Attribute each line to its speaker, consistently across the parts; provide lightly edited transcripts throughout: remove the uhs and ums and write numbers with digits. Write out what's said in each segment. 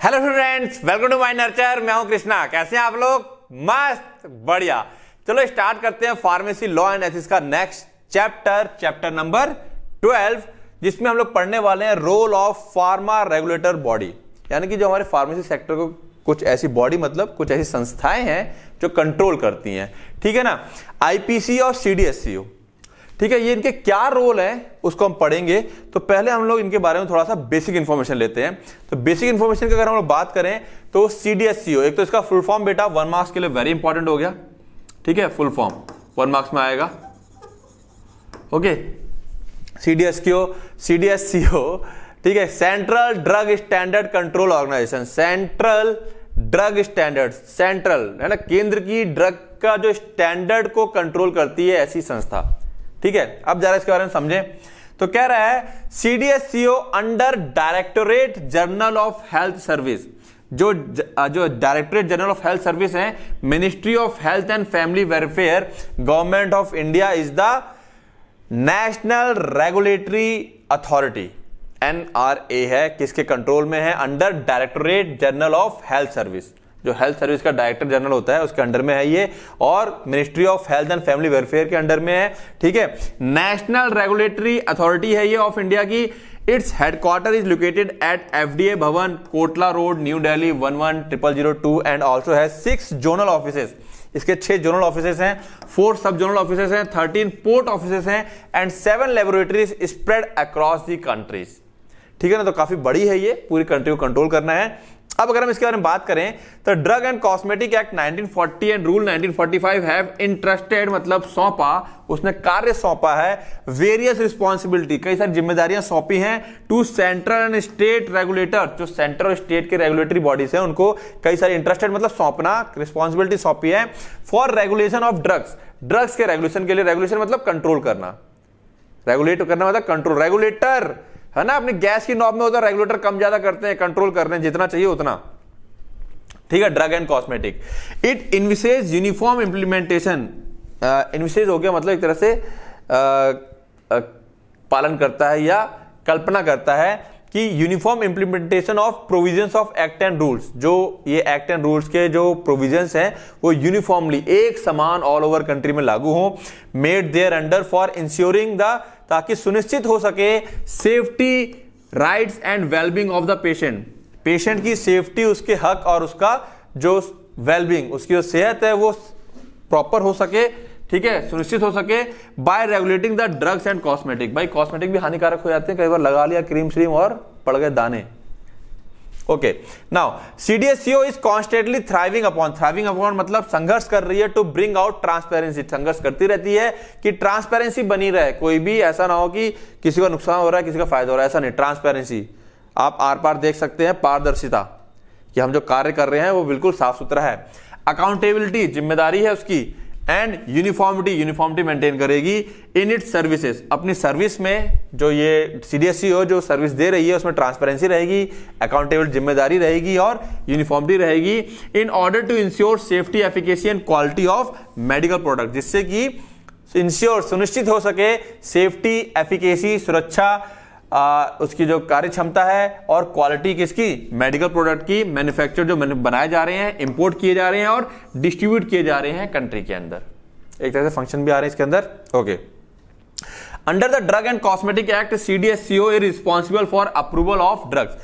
Speaker 1: Hello students, welcome to my Nurture. मैं हूं कृष्णा। कैसे हैं आप लोग? मस्त, बढ़िया। चलो स्टार्ट करते हैं फार्मेसी लॉ एंड एथिक्स का नेक्स्ट चैप्टर नंबर 12, जिसमें हम लोग पढ़ने वाले हैं role of pharma regulator body. यानी कि जो हमारे फार्मेसी सेक्टर को कुछ ऐसी बॉडी, मतलब कुछ ऐसी संस्थाएं हैं जो कंट्रोल करती हैं, ठीक है ना। आईपीसी और सीडीएससीओ, ठीक है, ये इनके क्या रोल है उसको हम पढ़ेंगे। तो पहले हम लोग इनके बारे में थोड़ा सा बेसिक इंफॉर्मेशन लेते हैं। तो बेसिक इंफॉर्मेशन की अगर हम लोग बात करें तो सीडीएससीओ, एक तो इसका फुल फॉर्म बेटा 1 मार्क्स के लिए वेरी इंपॉर्टेंट हो गया, ठीक है। फुल फॉर्म 1 मार्क्स में आएगा, ओके। सीडीएससीओ, ठीक है, central drug standard control organisation. Central drug standard, central है ना, केंद्र की ड्रग का जो स्टैंडर्ड को कंट्रोल करती है ऐसी संस्था, ठीक है। अब जरा इसके बारे में समझें। तो कह रहा है CDSCO under directorate general of health service. जो directorate general of health service है, ministry of health and family welfare, government of India is the national regulatory authority. NRA है, किसके कंट्रोल में है? Under directorate general of health service. जो health service का director general होता है उसके अंडर में है ये, और ministry of health and family welfare के अंडर में है, ठीक है। नेशनल रेगुलेटरी अथॉरिटी है ये ऑफ इंडिया की। Its headquarter is located at FDA Bhavan, Kotla road, new Delhi 11002 and also है 6 जोनल ऑफिसेस। इसके 6 जोनल ऑफिसेस हैं, 4 सब जोनल ऑफिसेस हैं, 13 पोर्ट ऑफिसेस हैं and 7 laboratories spread across the countries, ठीक है ना। तो काफी बड़ी है ये, पूरी कंट्री को कंट्रोल करना है। अब अगर हम इसके बारे में बात करें तो drug and cosmetic act 1940 and rule 1945 have interested, मतलब सौंपा, उसने कार्य सौंपा है, वेरियस रिस्पॉन्सिबिलिटी, कई सारी जिम्मेदारियां सौंपी हैं to central and state regulator. जो सेंट्रल और स्टेट के रेगुलेटरी बॉडीज हैं उनको कई सारी इंटरेस्टेड, मतलब सौंपना, रिस्पॉन्सिबिलिटी सौंपी है for regulation of drugs. Drugs के रेगुलेशन के लिए, रेगुलेशन मतलब कंट्रोल करना, रेगुलेट करना मतलब कंट्रोल। रेगुलेटर है ना, अपनी गैस की नॉब में होता है, रेगुलेटर कम ज्यादा करते हैं, कंट्रोल करने जितना चाहिए उतना, ठीक है। Drug and cosmetic it envisages uniform implementation. Envisages हो गया मतलब एक तरह से पालन करता है या कल्पना करता है कि uniform implementation of provisions of act and rules. जो ये एक्ट एंड रूल्स के जो प्रोविजंस हैं वो यूनिफॉर्मली एक समान ऑल ओवर कंट्री में लागू हो। Made there under for insuring the, ताकि सुनिश्चित हो सके safety, rights and wellbeing of the patient. Patient की सेफ्टी, उसके हक और उसका जो वेलबींग, उसकी जो सेहत है वो प्रॉपर हो सके, ठीक है, सुनिश्चित हो सके bye regulating the drugs and cosmetic. भाई कॉस्मेटिक भी हानिकारक हो जाते हैं, कई बार लगा लिया क्रीम श्रीम और पड़ गए दाने, okay. Now CDSCO is constantly thriving upon मतलब संघर्ष कर रही है टू ब्रिंग आउट ट्रांसपेरेंसी। संघर्ष करती रहती है कि ट्रांसपेरेंसी बनी रहे, कोई भी ऐसा ना हो कि किसी का नुकसान हो रहा है किसी का फायदा हो रहा है, ऐसा नहीं। ट्रांसपेरेंसी, आप आर पार देख सकते हैं, पारदर्शिता, कि हम जो कार्य कर रहे हैं वो बिल्कुल साफ सुथरा है। अकाउंटेबिलिटी, जिम्मेदारी है उसकी, एंड यूनिफॉर्मिटी मेंटेन करेगी इन इट्स सर्विसेज। अपनी सर्विस में जो ये सीडीएससीओ जो सर्विस दे रही है उसमें ट्रांसपेरेंसी रहेगी, अकाउंटेबल जिम्मेदारी रहेगी और यूनिफॉर्मिटी रहेगी। In order to insure safety, efficacy and quality of medical product, जिससे कि इंश्योर, सुनिश्चित हो सके सेफ्टी, एफिकेसी, सुरक्षा, उसकी जो कार्य क्षमता है और क्वालिटी किसकी, मेडिकल प्रोडक्ट की, मैन्युफैक्चर जो बनाए जा रहे हैं, इंपोर्ट किए जा रहे हैं और डिस्ट्रीब्यूट किए जा रहे हैं कंट्री के अंदर। एक तरह से फंक्शन भी आ रहे हैं इसके अंदर, okay. Under the drug and cosmetic act CDSCO is responsible for approval of drugs.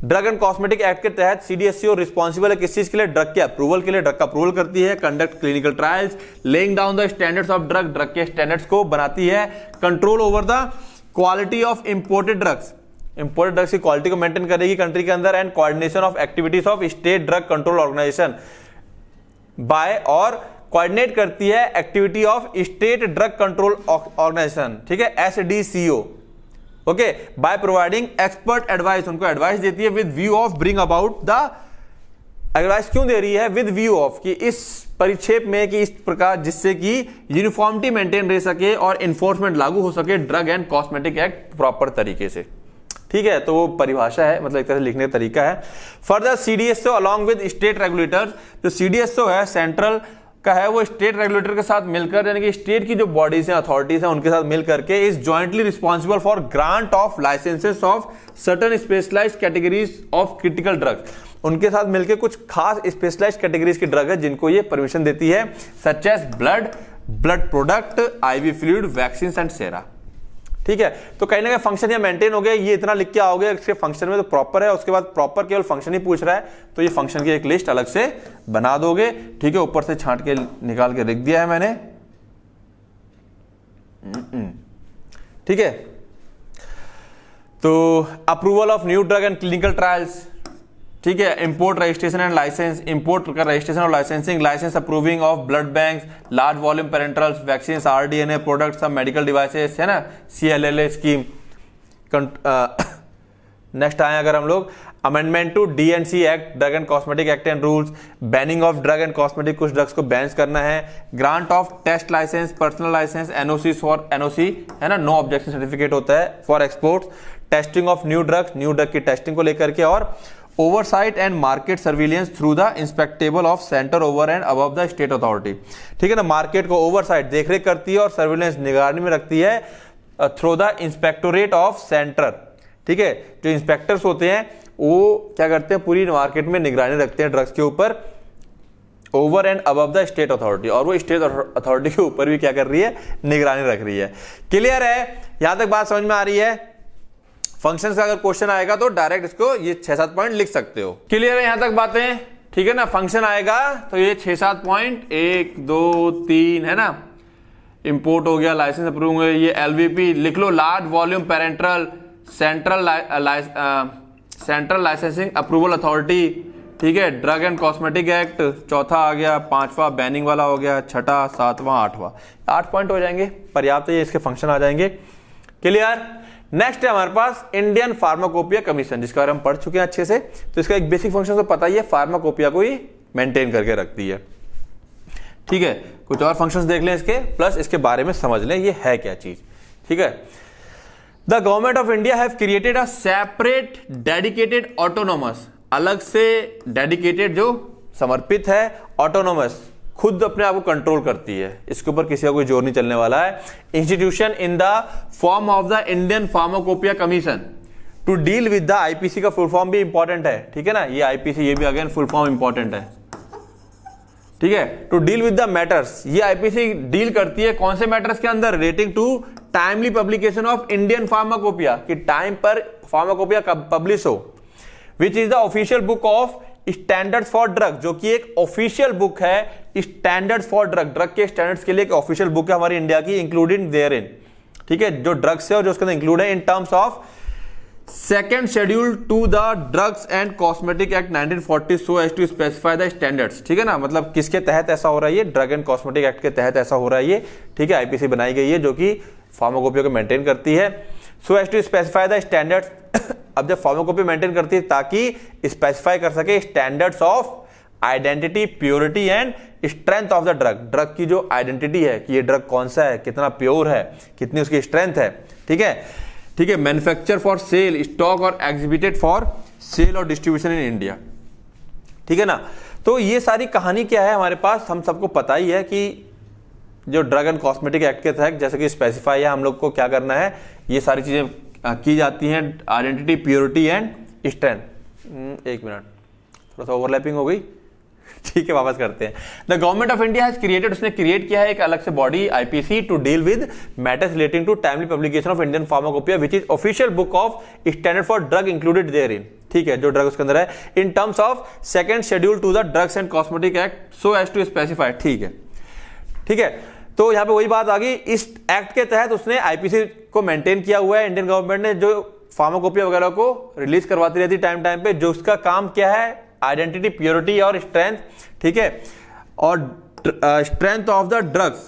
Speaker 1: Drug and cosmetic act के तहत सीडीएससीओ रिस्पॉन्सिबल है किस चीज के लिए? ड्रग के अप्रूवल के लिए। ड्रग का अप्रूवल करती है, conduct clinical trials, laying down the standards of drug, drug के स्टैंडर्ड्स को बनाती है, control over the quality of imported drugs, imported drugs की क्वालिटी को मेंटेन करेगी कंट्री के अंदर, and coordination of activities of state drug control organisation by, और कोऑर्डिनेट करती है activity of state drug control organisation, ठीक है, SDCO, okay, by providing expert advice. उनको एडवाइस देती है with view of bring about the, advice क्यों दे रही है? विद व्यू ऑफ, कि इस परिक्षेप में, कि इस प्रकार जिससे कि यूनिफॉर्मिटी मेंटेन रह सके और इन्फोर्समेंट लागू हो सके drug and cosmetic act proper तरीके से, ठीक है। तो वो परिभाषा है, मतलब एक तरह से लिखने का तरीका है। Further CDSO along with state regulators, जो सीडीएसओ है, सेंट्रल का है वो स्टेट रेगुलेटर के साथ मिलकर, यानी कि स्टेट की जो बॉडीज हैं, अथॉरिटीज हैं, उनके साथ मिल करके is jointly responsible for grant of licences of certain specialised categories of critical drugs. उनके साथ मिलकर कुछ खास स्पेशलाइज्ड कैटेगरीज की ड्रग है जिनको ये परमिशन देती है, such as blood product, IV fluid, vaccine and sera. ठीक है, तो कहीं ना कहीं फंक्शन ये मेंटेन हो गया, ये इतना लिख के आओगे इसके फंक्शन में तो प्रॉपर है, उसके बाद प्रॉपर केवल फंक्शन ही पूछ रहा है तो ये फंक्शन की एक लिस्ट अलग से बना दोगे। ठीक है, ऊपर से छांट के निकाल के लिख दिया है मैंने। ठीक है, तो approval of new drug and clinical trials, ठीक है, import registration and licence, import का रजिस्ट्रेशन और licensing, licence approving of blood banks, large volume parenterals, vaccine, rDNA products, सब मेडिकल डिवाइसेस, है ना, CLLA स्कीम। नेक्स्ट आए अगर हम लोग amendment to DNC act, drug and cosmetic act and rules, banning of drug and cosmetic, कुछ drugs को ban करना है, grant of test licence, personal licence, NOC for NOC, है ना, नो ऑब्जेक्शन सर्टिफिकेट होता है for exports, testing of new drug की testing को लेकर के, और oversight and market surveillance through the inspectorate of centre over and above the state authority. ठीक है ना, मार्केट को ओवरसाइट देखरेख करती है और सर्विलेंस निगरानी में रखती है थ्रू द इंस्पेक्टोरेट ऑफ सेंटर। ठीक है, जो इंस्पेक्टर्स होते हैं वो क्या करते हैं, पूरी मार्केट में निगरानी रखते हैं ड्रग्स के ऊपर, over and above the state authority, और वो स्टेट अथॉरिटी के ऊपर भी क्या कर रही है, निगरानी रख रही है। क्लियर है, यहां तक बात समझ में आ रही है। फंक्शंस का अगर क्वेश्चन आएगा तो डायरेक्ट इसको ये 6-7 पॉइंट लिख सकते हो। क्लियर है यहां तक बातें? ठीक है ना, फंक्शन आएगा तो ये 6-7 पॉइंट, 1 2 3, है ना, इंपोर्ट हो गया, लाइसेंस अप्रूव हो गया, ये LVP लिख लो, large volume parenteral, central licensing approval authority. ठीक है, ड्रग एंड कॉस्मेटिक एक्ट, चौथा आ गया, 5वां बैनिंग वाला हो गया, 6ठा, 7वां, 8वां, 8 पॉइंट हो जाएंगे, पर्याप्त है, ये इसके फंक्शन आ जाएंगे। क्लियर। नेक्स्ट है हमारे पास इंडियन फार्माकोपिया कमीशन, जिसके बारे में हम पढ़ चुके हैं अच्छे से, तो इसका एक बेसिक फंक्शन तो पता ही है, फार्माकोपिया को ही मेंटेन करके रखती है। ठीक है, कुछ और फंक्शंस देख लें इसके, प्लस इसके बारे में समझ लें ये है क्या चीज। ठीक है, the government of India have created a separate dedicated autonomous, अलग से डेडिकेटेड जो समर्पित है, ऑटोनोमस खुद अपने आप को कंट्रोल करती है, इसके ऊपर किसी का कोई जोर नहीं चलने वाला है, institution in the form of the Indian pharmacopoeia commission to deal with the IPC का फुल फॉर्म भी इंपॉर्टेंट है। ठीक है ना, ये IPC, ये भी अगेन फुल फॉर्म इंपॉर्टेंट है। ठीक है, to deal with the matters, ये IPC डील करती है कौन से मैटर्स के अंदर, relating to timely publication of Indian pharmacopoeia, कि टाइम पर फार्माकोपिया कब पब्लिश हो, which is the official book of standards for drug, जो कि एक ऑफिशियल बुक है स्टैंडर्ड्स फॉर ड्रग के स्टैंडर्ड्स के लिए एक ऑफिशियल बुक है हमारी इंडिया की, इंक्लूडिंग देयर इन। ठीक है, जो ड्रग्स है और जो उसके अंदर इंक्लूड है in terms of second schedule to the drugs and cosmetic act 1940 so as to specify the standards. ठीक है ना, मतलब किसके तहत ऐसा हो रहा है, ये ड्रग एंड कॉस्मेटिक एक्ट के तहत ऐसा हो रहा है ये। ठीक है, IPC बनाई गई है जो कि फार्माकोपिया को मेंटेन करती है, so as to specify the standards. अब जब फार्माकोपिया मेंटेन करती है ताकि स्पेसिफाई कर सके standards of identity, purity and strength of the drug की जो आइडेंटिटी है कि ये ड्रग कौन सा है, कितना प्योर है, कितनी उसकी स्ट्रेंथ है। ठीक है, ठीक है, मैन्युफैक्चर फॉर सेल, स्टॉक और एग्जिबिटेड फॉर सेल और डिस्ट्रीब्यूशन इन इंडिया। ठीक है ना, तो ये सारी कहानी क्या है हमारे पास, हम सबको पता ही है कि जो ड्रग एंड कॉस्मेटिक एक्ट के तहत जैसे कि स्पेसिफाई है हम लोग को क्या करना है, ये सारी चीजें की जाती हैं, आइडेंटिटी, प्योरिटी एंड स्ट्रेंथ। एक मिनट, थोड़ा सा ओवरलैपिंग हो गई। ठीक है, वापस करते हैं। The government of India has created, उसने क्रिएट किया है एक अलग से body IPC to deal with matters relating to timely publication of Indian pharmacopoeia which is official book of standard for drug included therein. ठीक है, जो drug उसके अंदर है, in terms of second schedule to the drugs and cosmetic act so as to specify. ठीक है, ठीक है, तो यहां पे वही बात आ गई, इस एक्ट के तहत उसने IPC को मेंटेन किया हुआ है इंडियन गवर्नमेंट ने, जो फार्माकोपिया वगैरह को रिलीज करवाती रहती है टाइम टाइम पे, जो उसका काम क्या है, आइडेंटिटी, प्योरिटी और स्ट्रेंथ। ठीक है, और स्ट्रेंथ ऑफ द ड्रग्स,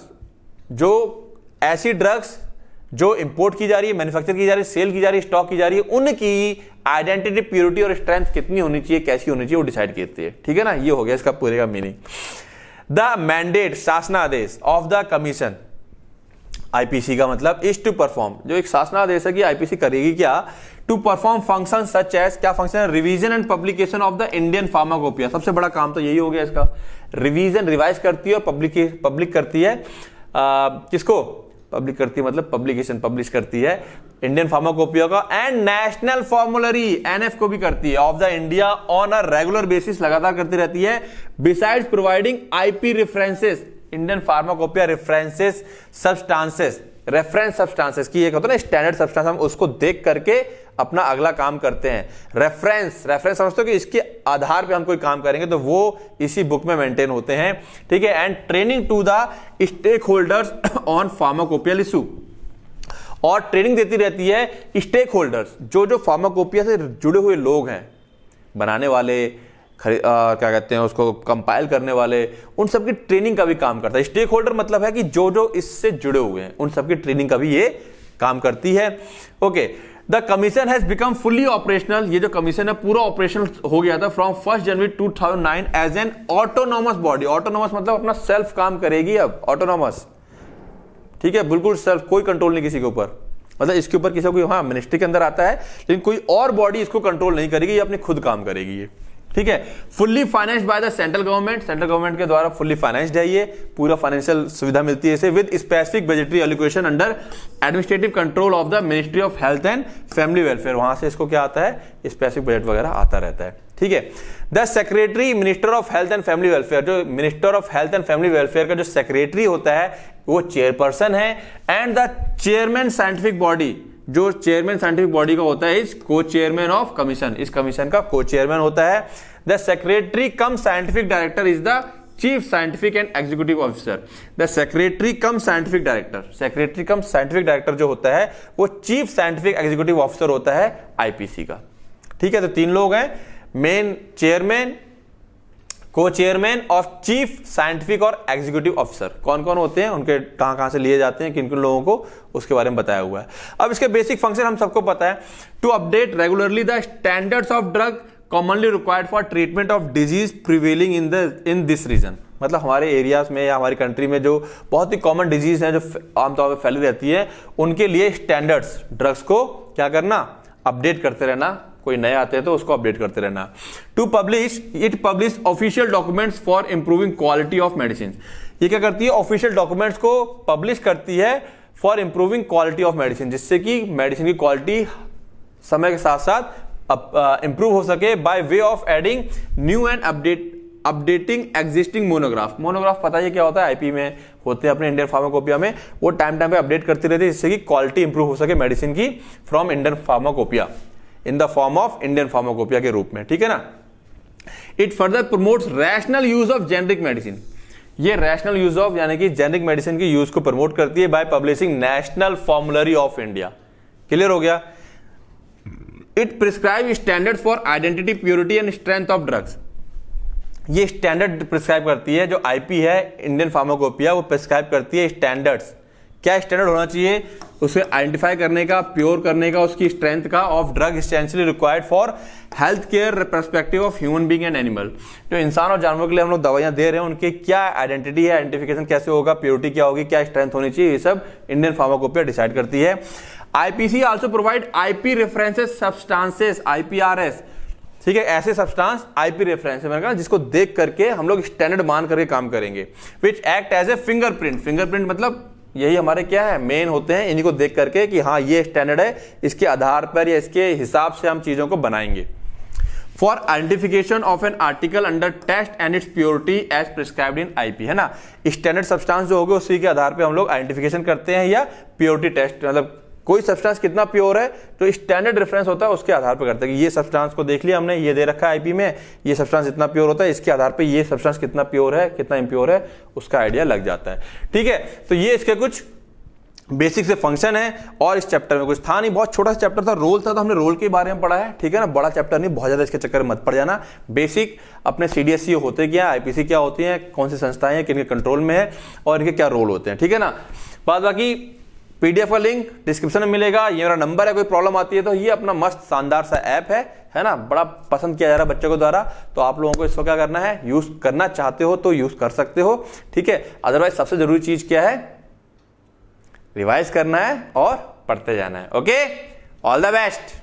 Speaker 1: जो ऐसी ड्रग्स जो इंपोर्ट की जा रही है, मैन्युफैक्चर की जा रही है, सेल की जा रही है, स्टॉक की जा रही है, उनकी आइडेंटिटी, प्योरिटी और स्ट्रेंथ कितनी होनी चाहिए, कैसी होनी चाहिए, वो डिसाइड करती है। ठीक है ना, ये हो गया इसका पूरे का मीनिंग। द मैंडेट, शासनादेश ऑफ द कमीशन, आईपीसी का मतलब इज टू परफॉर्म, जो एक शासनादेश है कि आईपीसी करेगी क्या, to perform function such as, क्या फंक्शन है, revision and publication of the Indian pharmacopoeia. सबसे बड़ा काम तो यही हो गया इसका, रिवीजन रिवाइज करती है और पब्लिक करती है किसको, पब्लिक करती है मतलब पब्लिकेशन पब्लिश करती है इंडियन फार्माकोपिया का, एंड नेशनल फॉर्मुलरी एनएफ को भी करती है of the India on a regular basis, लगातार करती रहती है। Besides providing IP references, Indian pharmacopoeia references substances, reference substances की एक होता है ना स्टैंडर्ड सब्सटेंस, हम उसको देख करके अपना अगला काम करते हैं। रेफरेंस समझते हो कि इसके आधार पे हम कोई काम करेंगे तो वो इसी बुक में मेंटेन होते हैं, ठीक है। And training to the stakeholders on pharmacopoeial issue, और ट्रेनिंग देती रहती है स्टेक होल्डर्स, जो फार्माकोपिया से जुड़े हुए लोग हैं, बनाने वाले, क्या कहते हैं उसको, कंपाइल करने वाले, उन सबकी ट्रेनिंग का भी काम करता है। स्टेक होल्डर मतलब है कि जो इससे जुड़े हुए हैं उन सबकी ट्रेनिंग का भी ये काम करती है। Okay, the commission has become fully operational, ये जो कमीशन है पूरा ऑपरेशनल हो गया था from 1 January 2009 as an autonomous body. Autonomous मतलब अपना सेल्फ काम करेगी अब, ऑटोनोमस, ठीक है, बिल्कुल सेल्फ, कोई कंट्रोल नहीं किसी के ऊपर, मतलब इसके ऊपर किसी को, हाँ मिनिस्ट्री के अंदर आता है लेकिन कोई और बॉडी इसको कंट्रोल नहीं करेगी, ये अपनी खुद काम करेगी ये, ठीक है। Fully financed by the central government, central government के द्वारा फुल्ली फाइनेंस्ड है ये, पूरा फाइनेंशियल सुविधा मिलती है इसे, with specific budgetary allocation under administrative control of the ministry of health and family welfare, वहां से इसको क्या आता है, स्पेसिफिक बजट वगैरह आता रहता है, ठीक है। The secretary minister of health and family welfare, जो minister of health and family welfare का जो सेक्रेटरी होता है वो चेयरपर्सन है, and the chairman scientific body, जो चेयरमैन साइंटिफिक बॉडी का होता है इस को चेयरमैन ऑफ कमीशन, इस कमीशन का को चेयरमैन होता है। The secretary cum scientific director is the chief scientific and executive officer. The secretary cum scientific director, secretary cum scientific director जो होता है वो चीफ साइंटिफिक एग्जीक्यूटिव ऑफिसर होता है आईपीसी का, ठीक है। तो 3 लोग हैं, मेन चेयरमैन, को चेयरमैन और चीफ साइंटिफिक और एग्जीक्यूटिव ऑफिसर। कौन कौन होते हैं, उनके कहां से लिए जाते हैं, किन किन लोगों को, उसके बारे में बताया हुआ है। अब इसके बेसिक फंक्शन हम सबको पता है, to update regularly the standards of drug commonly required for treatment of disease prevailing in this region, मतलब हमारे एरियाज में या हमारी कंट्री में जो बहुत ही कॉमन डिजीज हैं जो आमतौर पर फैली रहती है, उनके लिए स्टैंडर्ड्स ड्रग्स को क्या करना, अपडेट करते रहना, कोई नए आते हैं तो उसको अपडेट करते रहना। To publish, it publish official documents for improving quality of medicine, ये क्या करती है, ऑफिशियल डॉक्यूमेंट्स को पब्लिश करती है for improving quality of medicine, जिससे कि मेडिसिन की क्वालिटी समय के साथ साथ इंप्रूव हो सके, by way of adding new and updating existing monograph. Monograph पता है क्या होता है, आईपी में होते हैं अपने इंडियन फार्माकोपिया में, वो टाइम पे अपडेट करती रहती है जिससे कि क्वालिटी इंप्रूव हो सके मेडिसिन की from Indian pharmacopoeia, in the form of Indian pharmacopoeia के रूप में, ठीक है ना। It further promotes rational use of generic medicine, ये रैशनल यूज ऑफ यानी कि जेनरिक मेडिसिन की यूज को प्रमोट करती है by publishing national formulary of India. Clear हो गया। It prescribe standard for identity, purity and strength of drugs, ये स्टैंडर्ड प्रिस्क्राइब करती है, जो आईपी है इंडियन फार्माकोपिया वो प्रिस्क्राइब करती है स्टैंडर्ड्स, क्या स्टैंडर्ड होना चाहिए उसे आइडेंटिफाई करने का, प्योर करने का, उसकी स्ट्रेंथ का, of drug essentially required for health care perspective of human being and animal, जो इंसान और जानवर के लिए हम लोग दवाइयां दे रहे हैं उनकी क्या आइडेंटिटी है, आइडेंटिफिकेशन कैसे होगा, प्योरिटी क्या होगी, क्या स्ट्रेंथ होनी चाहिए, ये सब इंडियन फार्माकोपिया डिसाइड करती है। IPC also provide IP references substances, IPRS, ठीक है, ऐसे सब्सटेंस आईपी रेफरेंस मैंने कहा जिसको देख करके हम लोग स्टैंडर्ड मान करके काम करेंगे, which act as a fingerprint, fingerprint मतलब यही हमारे क्या है, मेन होते हैं, इन्हीं को देख करके कि हाँ ये स्टैंडर्ड है, इसके आधार पर या इसके हिसाब से हम चीजों को बनाएंगे। For identification of an article under test and its purity as prescribed in IP, है ना, स्टैंडर्ड सब्सटेंस जो होगा उसी के आधार पर हम लोग आइडेंटिफिकेशन करते हैं या प्योरिटी टेस्ट, मतलब कोई सब्सटेंस कितना प्योर है तो स्टैंडर्ड रेफरेंस होता है उसके आधार पर करते हैं कि ये सब्सटेंस को देख लिया हमने, ये दे रखा है आईपी में, ये सब्सटेंस इतना प्योर होता है, इसके आधार पे ये सब्सटेंस कितना प्योर है कितना इम्प्योर है उसका आइडिया लग जाता है, ठीक है। तो ये इसके कुछ बेसिक से फंक्शन है, और इस चैप्टर में कुछ था नहीं, बहुत छोटा सा चैप्टर था, रोल था तो हमने रोल के बारे में पढ़ा है, ठीक है ना, बड़ा चैप्टर नहीं, बहुत ज्यादा इसके चक्कर में मत पड़ जाना। बेसिक अपने सीडीएससी होते क्या, आईपीसी क्या होती है, कौन सी संस्थाएं हैं, किनके कंट्रोल में है और इनके क्या रोल होते हैं, ठीक है ना। बाद बाकी पीडीएफ का लिंक डिस्क्रिप्शन में मिलेगा, ये मेरा नंबर है, कोई प्रॉब्लम आती है तो ये अपना मस्त शानदार सा ऐप है ना, बड़ा पसंद किया जा रहा है बच्चों के द्वारा, तो आप लोगों को इसको क्या करना है, यूज करना चाहते हो तो यूज कर सकते हो, ठीक है। अदरवाइज सबसे जरूरी चीज क्या है, रिवाइज करना है और पढ़ते जाना है। Okay, all the best.